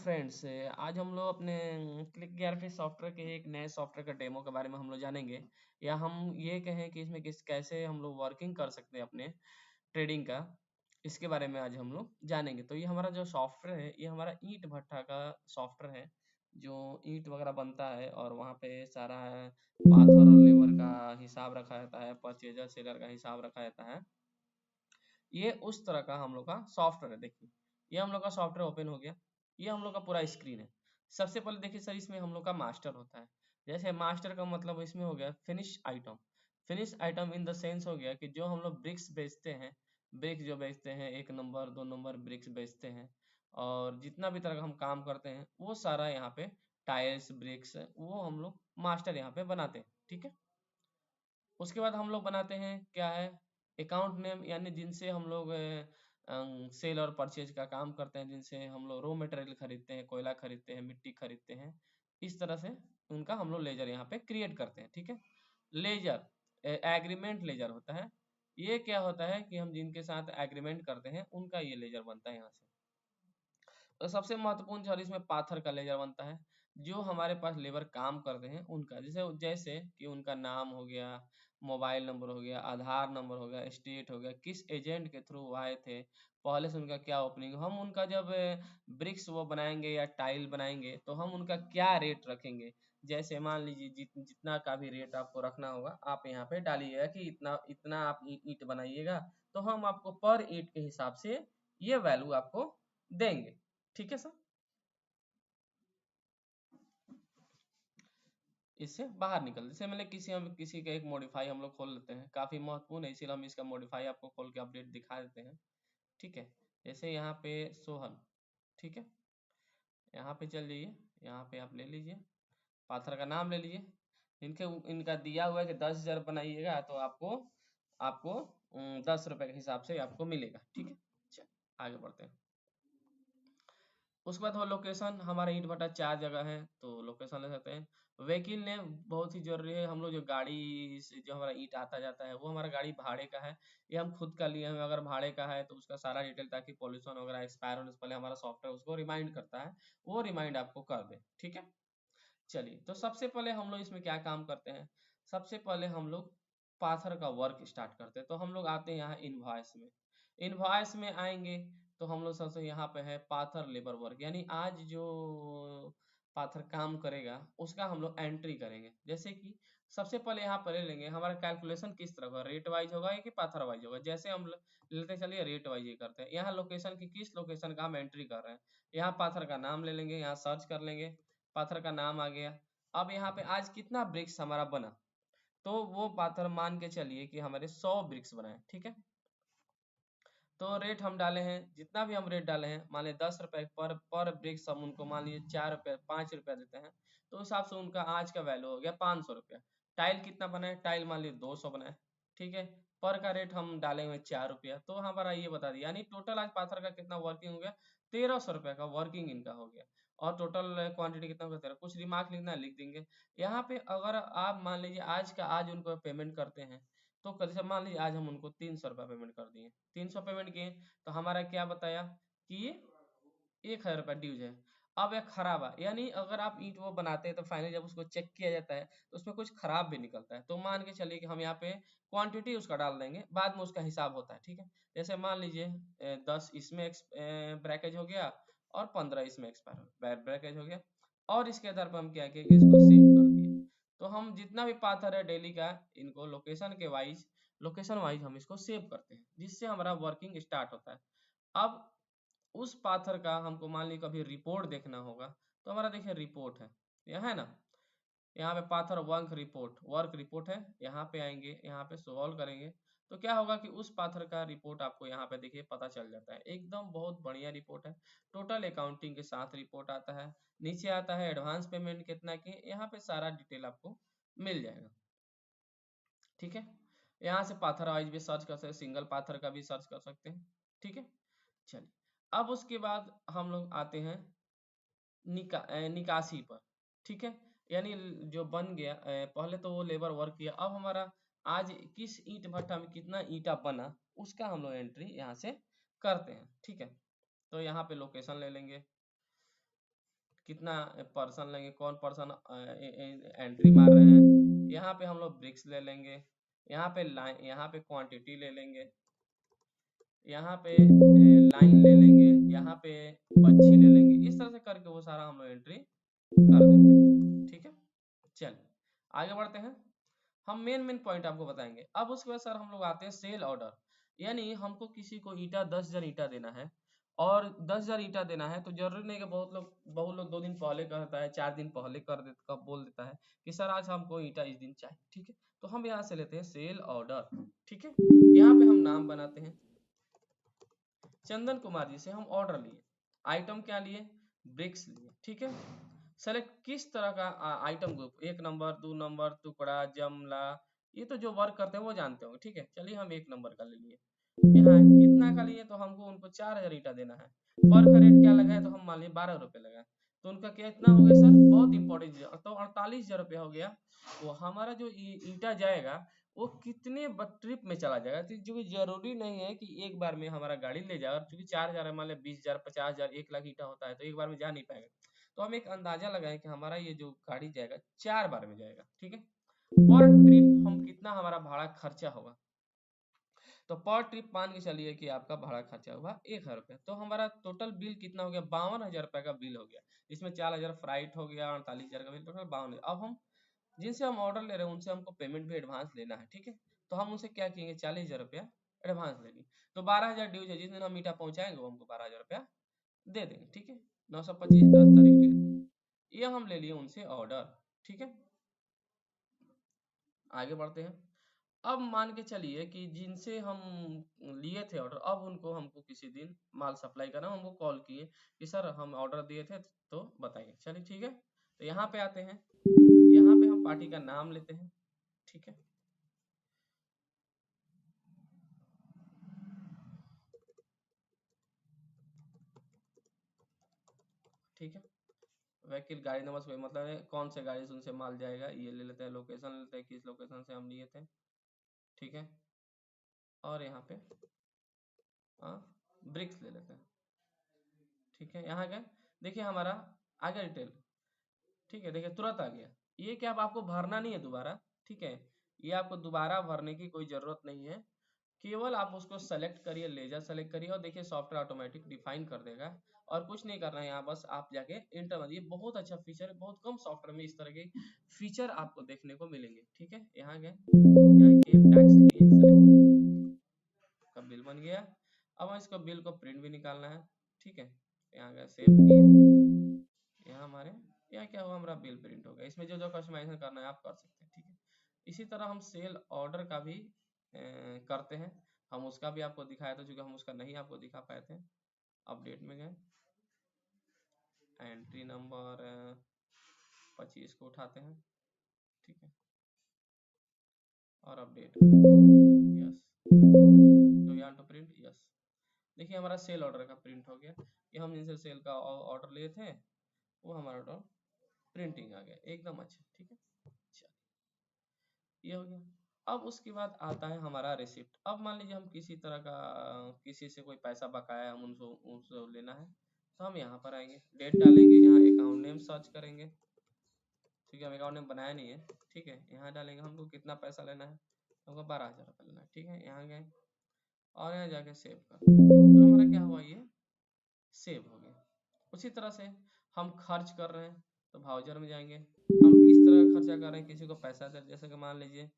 Friends, आज हम लोग अपने क्लिक ग्राफिक सॉफ्टवेयर के एक नए सॉफ्टवेयर का डेमो के बारे में हम लोग जानेंगे, या हम ये कहें कि इसमें कैसे हम लोग वर्किंग कर सकते हैं अपने ट्रेडिंग का। इसके बारे में आज हम लोग जानेंगे। तो ये हमारा जो सॉफ्टवेयर है, ये हमारा ईंट भट्ठा का सॉफ्टवेयर है, जो ईंट वगैरह बनता है और वहाँ पे सारा पाथर और लेबर का हिसाब रखा रहता है, परचेजर सेलर का हिसाब रखा रहता है। ये उस तरह का हम लोग का सॉफ्टवेयर है। देखिए, ये हम लोग का सॉफ्टवेयर ओपन हो गया। ये हम लोग का पूरा स्क्रीन है। सबसे पहले देखिए सर, इसमें हम लोग का मास्टर होता है। जैसे मास्टर का मतलब इसमें हो गया finish item. Finish item in the sense हो गया कि जो हम लोग ब्रिक्स बेचते हैं, ब्रिक्स जो बेचते हैं, 1 नंबर 2 नंबर ब्रिक्स बेचते हैं, और जितना भी तरह का हम काम करते हैं वो सारा यहाँ पे टायर्स ब्रिक्स वो हम लोग मास्टर यहाँ पे बनाते हैं। ठीक है। उसके बाद हम लोग बनाते हैं क्या है, अकाउंट नेम, यानी जिनसे हम लोग सेल और परचेज का काम करते हैं, जिनसे हम लोग रॉ मटेरियल खरीदते हैं, कोयला खरीदते हैं, मिट्टी खरीदते हैं। इस तरह से उनका हम लोग लेजर यहाँ पे क्रिएट करते हैं। ठीक है। लेजर एग्रीमेंट लेजर होता है। ये क्या होता है कि हम जिनके साथ एग्रीमेंट करते हैं उनका ये लेजर बनता है यहाँ से। तो सबसे महत्वपूर्ण चीज इसमें पाथर का लेजर बनता है। जो हमारे पास लेबर काम करते हैं उनका, जैसे जैसे कि उनका नाम हो गया, मोबाइल नंबर हो गया, आधार नंबर हो गया, स्टेट हो गया, किस एजेंट के थ्रू वो आए थे, पहले से उनका क्या ओपनिंग, हम उनका जब ब्रिक्स वो बनाएंगे या टाइल बनाएंगे तो हम उनका क्या रेट रखेंगे। जैसे मान लीजिए जितना का भी रेट आपको रखना होगा, आप यहाँ पे डालिएगा कि इतना इतना आप ईंट बनाइएगा, तो हम आपको पर ईंट के हिसाब से ये वैल्यू आपको देंगे। ठीक है सर। इससे बाहर निकल, जैसे मैंने हम किसी का एक मॉडिफाई हम लोग खोल लेते हैं, काफी महत्वपूर्ण है, इसीलिए हम इसका मॉडिफाई आपको खोल के अपडेट दिखा देते हैं। ठीक है। जैसे यहाँ पे सोहन। ठीक है। यहाँ पे चल जाइए, यहाँ पे आप ले लीजिए, पाथर का नाम ले लीजिए। इनके इनका दिया हुआ है कि 10,000 बनाइएगा तो आपको आपको 10 रुपए के हिसाब से आपको मिलेगा। ठीक है। चल आगे बढ़ते हैं। उसके बाद वो लोकेशन, हमारा ईंट भट्टा 4 जगह है तो लोकेशन ले सकते हैं। व्हीकल नेम बहुत ही जरूरी है। हम लोग जो गाड़ी से जो हमारा ईंट आता जाता है वो हमारा गाड़ी भाड़े का है, ये हम खुद का लिए हैं। अगर भाड़े का है तो उसका सारा डिटेल, ताकि पॉल्यूशन वगैरह एक्सपायर होने से पहले हमारा सॉफ्टवेयर उसको रिमाइंड करता है, वो रिमाइंड आपको कर दे। ठीक है। चलिए, तो सबसे पहले हम लोग इसमें क्या काम करते हैं। सबसे पहले हम लोग पाथर का वर्क स्टार्ट करते हैं। तो हम लोग आते हैं यहाँ इनवॉइस में। इनवॉइस में आएंगे तो हम लोग सबसे यहाँ पे है पाथर लेबर वर्क, यानी आज जो पाथर काम करेगा उसका हम लोग एंट्री करेंगे। जैसे कि सबसे पहले यहाँ पर ले लेंगे, हमारा कैलकुलेशन किस तरह का, रेट वाइज होगा या कि पाथर वाइज होगा। जैसे हम लेते चलिए रेट वाइज ही करते हैं। यहाँ लोकेशन की, किस लोकेशन का हम एंट्री कर रहे हैं, यहाँ पाथर का नाम ले लेंगे, यहाँ सर्च कर लेंगे, पाथर का नाम आ गया। अब यहाँ पे आज कितना ब्रिक्स हमारा बना, तो वो पाथर मान के चलिए कि हमारे 100 ब्रिक्स बनाए। ठीक है। तो रेट हम डाले हैं, जितना भी हम रेट डाले हैं, मान लीजिए 10 रुपए पर ब्रिक्स, हम उनको मान लीजिए 4 रुपये 5 रुपया देते हैं, तो उस हिसाब से उनका आज का वैल्यू हो गया 500 रुपया। टाइल कितना बनाए, टाइल मान लीजिए 200 बनाए। ठीक है। पर का रेट हम डाले हुए 4 रुपया, तो हमारा ये बता दिया, यानी टोटल आज पाथर का कितना वर्किंग हो गया, 1300 रुपये का वर्किंग इनका हो गया। और टोटल क्वांटिटी कितना होगा 13। कुछ रिमार्क लिखना है, लिख देंगे यहाँ पे। अगर आप मान लीजिए आज का आज उनको पेमेंट करते हैं, तो जैसे मान लीजिए आज हम उनको 300 रुपया पेमेंट कर दिए, 300 पेमेंट किए, तो हमारा क्या बताया कि ये 1,000 रुपया ड्यूज है। अब यह खराब है, यानी अगर आप ईंट वो बनाते हैं तो फाइनली जब उसको चेक किया जाता है तो उसमें कुछ खराब भी निकलता है। तो मान के चलिए कि हम यहाँ पे क्वांटिटी उसका डाल देंगे, बाद में उसका हिसाब होता है। ठीक है। जैसे मान लीजिए 10 इसमें ब्रैकेज हो गया और 15 इसमें एक्सपायर ब्रैकेज हो गया, और इसके आधार पर हम क्या किए कि इसको सेव कर दिए। तो हम जितना भी पाथर है डेली का, इनको लोकेशन वाइज हम इसको सेव करते हैं, जिससे हमारा वर्किंग स्टार्ट होता है। अब उस पाथर का हमको मान ली कभी रिपोर्ट देखना होगा, तो हमारा देखिए रिपोर्ट है, यहाँ है ना, यहाँ पे पाथर वर्क रिपोर्ट है। यहाँ पे आएंगे, यहाँ पे सॉल्व करेंगे, तो क्या होगा कि उस पाथर का रिपोर्ट आपको यहाँ पे देखिए पता चल जाता है। एकदम बहुत बढ़िया रिपोर्ट है, टोटल अकाउंटिंग के साथ रिपोर्ट आता है। नीचे आता है एडवांस पेमेंट कितना की, यहाँ पे सारा डिटेल आपको मिल जाएगा। ठीक है। यहाँ से पाथर वाइज भी सर्च कर सकते हैं, सिंगल पाथर का भी सर्च कर सकते हैं। ठीक है। चलिए, अब उसके बाद हम लोग आते हैं निकासी पर। ठीक है। यानी जो बन गया, पहले तो वो लेबर वर्क किया, अब हमारा आज किस ईंट भट्टा में कितना ईंटा बना, उसका हम लोग एंट्री यहाँ से करते हैं। ठीक है। तो यहाँ पे लोकेशन ले लेंगे, कितना पर्सन लेंगे, कौन पर्सन एंट्री मार रहे हैं। यहाँ पे हम लोग ब्रिक्स ले लेंगे, यहाँ पे लाइन, यहाँ पे क्वांटिटी ले लेंगे, यहाँ पे लाइन ले लेंगे, यहाँ पे बच्ची ले लेंगे। इस तरह से करके वो सारा हम लोग एंट्री कर देते हैं। ठीक है, चल आगे बढ़ते हैं। हम मेन पॉइंट आपको बताएंगे। अब उसके बाद सर हम लोग आते हैं सेल ऑर्डर, यानी हमको किसी को ईटा 10,000 ईटा देना है, और 10,000 ईटा देना है तो जरूरी नहीं कि बहुत लोग 2 दिन पहले कहता है, 4 दिन पहले कर दे कब बोल देता है कि सर आज हमको ईटा इस दिन चाहिए। ठीक है, तो हम यहाँ से लेते हैं सेल ऑर्डर। ठीक है, यहाँ पे हम नाम बनाते हैं, चंदन कुमार जी से हम ऑर्डर लिए, आइटम क्या लिए, ब्रिक्स लिए। ठीक है, सेलेक्ट किस तरह का आइटम ग्रुप, 1 नंबर, 2 नंबर, टुकड़ा, जमला, ये तो जो वर्क करते हैं वो जानते होंगे। ठीक है, चलिए हम 1 नंबर का ले लिए। यहाँ कितना का लिए, तो हमको उनको 4,000 ईटा देना है। पर का रेट क्या लगाए, तो हम मान लीजिए 12 रुपए लगाए, तो उनका कितना हो गया सर, बहुत इंपॉर्टेंट, तो 48,000 रुपया हो गया। वो हमारा जो ईटा जाएगा वो कितने ट्रिप में चला जाएगा, तो जो जरूरी नहीं है कि एक बार में हमारा गाड़ी ले जाएगा, क्योंकि 4,000 है, मान लिया 20,000, 50,000, 1 लाख ईटा होता है, तो एक बार में जा नहीं पाएगा। तो हम एक अंदाजा लगाएं कि हमारा ये जो गाड़ी जाएगा 4 बार में जाएगा। ठीक है, पर ट्रिप हम कितना हमारा भाड़ा खर्चा होगा, तो पर ट्रिप मान के चलिए कि आपका भाड़ा खर्चा हुआ 1,000 रुपया, तो हमारा टोटल बिल कितना हो गया, 52,000 रुपये का बिल हो गया। इसमें 4,000 फ्राइट हो गया, 48,000 का बिल, टोटल 52,000। अब हम जिनसे हम ऑर्डर ले रहे हैं उनसे हमको पेमेंट भी एडवांस लेना है। ठीक है, तो हम उनसे क्या कहेंगे, 40,000 रुपया एडवांस लेंगे। तो 12,000 ड्यूज है, जिस दिन हम मीठा पहुंचाएंगे वो हमको 12,000 रुपया दे देंगे। ठीक है, 925 10 तारीख ये हम ले लिए उनसे ऑर्डर। ठीक है, आगे बढ़ते हैं। अब मान के चलिए कि जिनसे हम लिए थे ऑर्डर, अब उनको हमको किसी दिन माल सप्लाई करना, हमको कॉल किए कि सर हम ऑर्डर दिए थे तो बताइए। चलिए ठीक है, तो यहाँ पे आते हैं, यहाँ पे हम पार्टी का नाम लेते हैं। ठीक है, ठीक है, व्हीकल गाड़ी नंबर से कोई मतलब है, कौन से गाड़ी से उनसे माल जाएगा ये ले लेते हैं, लोकेशन लेते हैं, किस लोकेशन से हम लिए थे। ठीक है, और यहाँ पे ब्रिक्स ले लेते हैं। ठीक है, यहाँ गए, देखिए हमारा आ गया डिटेल। ठीक है, देखिए तुरंत आ गया। ये क्या, अब आपको भरना नहीं है दोबारा। ठीक है, ये आपको दोबारा भरने की कोई जरूरत नहीं है, केवल आप उसको सेलेक्ट करिए, लेजर सेलेक्ट करिए, और देखिए सॉफ्टवेयर ऑटोमेटिक डिफाइन कर देगा, और कुछ नहीं करना है यहाँ, बस आप जाके इंटर मारिए। ये बहुत अच्छा फीचर है, बहुत कम सॉफ्टवेयर में इस तरह के फीचर आपको देखने को मिलेंगे। ठीक है, यहाँ गए, यहाँ के टैक्स लिए सेलेक्ट, का बिल बन गया। अब हम इसको बिल को प्रिंट भी निकालना है। ठीक है, यहाँ गए, सेव किए, यहाँ हमारे यहाँ क्या हुआ, हमारा बिल प्रिंट हो गया। इसमें जो जो कस्टमाइजेशन करना है आप कर सकते हैं। ठीक है, इसी तरह हम सेल ऑर्डर का भी करते हैं। हम उसका भी आपको दिखाया था, क्योंकि हम उसका नहीं आपको दिखा पाए थे। अपडेट में गए, एंट्री नंबर 25 को उठाते हैं। ठीक है, और update, yes, do you want to print, yes. देखिए हमारा सेल ऑर्डर का प्रिंट हो गया, कि हम जिनसे सेल का ऑर्डर लिए थे वो हमारा ऑर्डर प्रिंटिंग आ गया एकदम अच्छा। ठीक है, चलिए ये हो गया। अब उसके बाद आता है हमारा रिसिप्ट। अब मान लीजिए हम किसी तरह का किसी से कोई पैसा बकाया, हम उनसे उनसे लेना है, तो हम यहाँ पर आएंगे, डेट डालेंगे, यहाँ अकाउंट नेम सर्च करेंगे। ठीक है, हम अकाउंट नेम बनाया नहीं है। ठीक है, यहाँ डालेंगे हमको कितना पैसा लेना है, हमको 12,000 रुपये लेना है। ठीक है, यहाँ गए और यहाँ जाके सेव कर दिए, तो हमारा क्या हुआ, ये सेव हो गया। उसी तरह से हम खर्च कर रहे हैं, तो भाउचर में जाएंगे, हम किस तरह का खर्चा कर रहे हैं, किसी को पैसा दे, जैसे कि मान लीजिए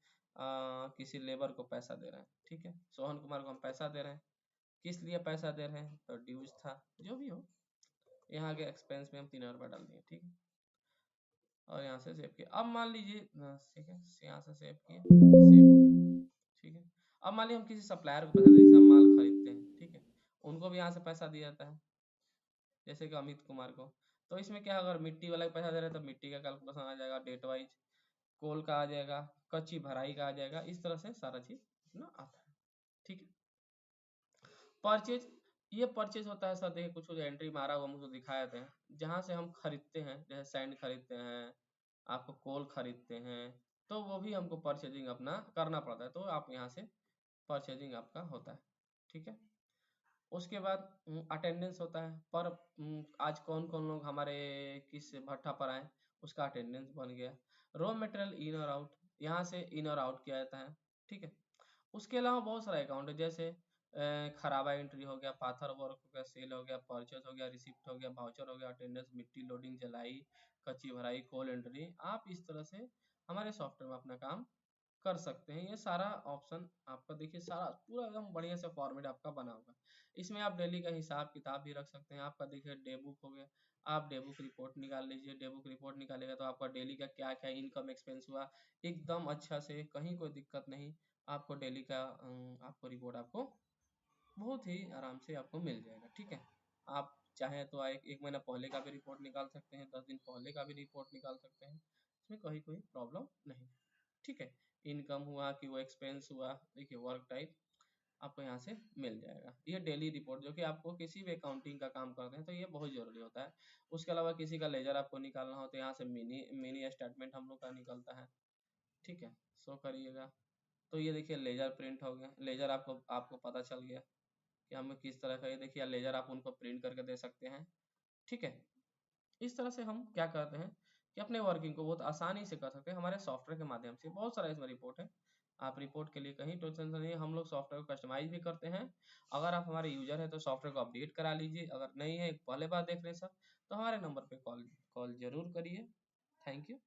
किसी लेबर को पैसा दे रहे हैं। ठीक है, सोहन कुमार को हम पैसा दे रहे हैं, किस लिए पैसा दे रहे हैं, तो ड्यूज था, जो भी हो। यहाँ के एक्सपेंस में हम 3,000 रुपये डाल दिए। ठीक है, और यहाँ से सेव किया। अब मान लीजिए ठीक है, यहाँ से सेव किए, सेव हो गया। ठीक है, अब मान लीजिए हम किसी सप्लायर को पैसा दे, जैसे हम माल खरीदते हैं। ठीक है, उनको भी यहाँ से पैसा दिया जाता है, जैसे कि अमित कुमार को। तो इसमें क्या, अगर मिट्टी वाला पैसा दे रहे हैं तो मिट्टी का कैलकुलेशन आ जाएगा, डेट वाइज, कोल का आ जाएगा, कच्ची भराई का आ जाएगा, इस तरह से सारा चीज अपना आता है। ठीक है, परचेज, ये परचेज होता है सर, देखिए कुछ कुछ एंट्री मारा हुआ मुझे दिखाए थे, जहाँ से हम खरीदते हैं, जैसे सैंड खरीदते हैं, आपको कोल खरीदते हैं, तो वो भी हमको परचेजिंग अपना करना पड़ता है, तो आप यहाँ से परचेजिंग आपका होता है। ठीक है, उसके बाद अटेंडेंस होता है पर आज कौन कौन लोग हमारे किस भट्ठा पर आए, उसका अटेंडेंस बन गया। रॉ मटेरियल इन और आउट, यहाँ से इन और आउट किया जाता है, ठीक है। उसके अलावा बहुत सारा अकाउंट है, जैसे खराबा एंट्री हो गया, पाथर वर्क हो गया, सेल हो गया, परचेज हो गया, रिसिप्ट हो गया, वाउचर हो गया, अटेंडेंस, मिट्टी लोडिंग, जलाई, कच्ची भराई, कोल एंट्री। आप इस तरह से हमारे सॉफ्टवेयर में अपना काम कर सकते हैं। ये सारा ऑप्शन आपका देखिए, सारा पूरा एकदम बढ़िया से फॉर्मेट आपका बना होगा। इसमें आप डेली का हिसाब किताब भी रख सकते हैं। आपका देखिए डे बुक हो गया, आप डे बुक रिपोर्ट निकाल लीजिए। डे बुक रिपोर्ट निकालेगा तो आपका डेली का क्या क्या इनकम एक्सपेंस हुआ, एकदम अच्छा से, कहीं कोई दिक्कत नहीं। आपको डेली का आपको रिपोर्ट आपको बहुत ही आराम से आपको मिल जाएगा, ठीक है। आप चाहें तो एक महीना पहले का भी रिपोर्ट निकाल सकते हैं, 10 दिन पहले का भी रिपोर्ट निकाल सकते हैं, इसमें कहीं कोई प्रॉब्लम नहीं, ठीक है। इनकम हुआ कि वो एक्सपेंस हुआ, देखिए वर्क टाइप आपको यहाँ से मिल जाएगा। ये डेली रिपोर्ट जो कि आपको किसी भी अकाउंटिंग का काम करते हैं तो ये बहुत ज़रूरी होता है। उसके अलावा किसी का लेजर आपको निकालना हो तो यहाँ से मिनी मिनी स्टेटमेंट हम लोग का निकलता है, ठीक है। शो करिएगा तो ये देखिए लेजर प्रिंट हो गया, लेजर आपको आपको पता चल गया कि हमें किस तरह का, ये देखिए लेजर आप उनको प्रिंट करके दे सकते हैं, ठीक है। इस तरह से हम क्या करते हैं कि अपने वर्किंग को बहुत आसानी से कर सकते हैं हमारे सॉफ्टवेयर के माध्यम से। बहुत सारा इसमें रिपोर्ट है, आप रिपोर्ट के लिए कहीं टेंशन नहीं है, हम लोग सॉफ्टवेयर को कस्टमाइज भी करते हैं। अगर आप हमारे यूजर हैं तो सॉफ्टवेयर को अपडेट करा लीजिए, अगर नहीं है पहले बार देख रहे हैं सर तो हमारे नंबर पे कॉल कॉल जरूर करिए। Thank you.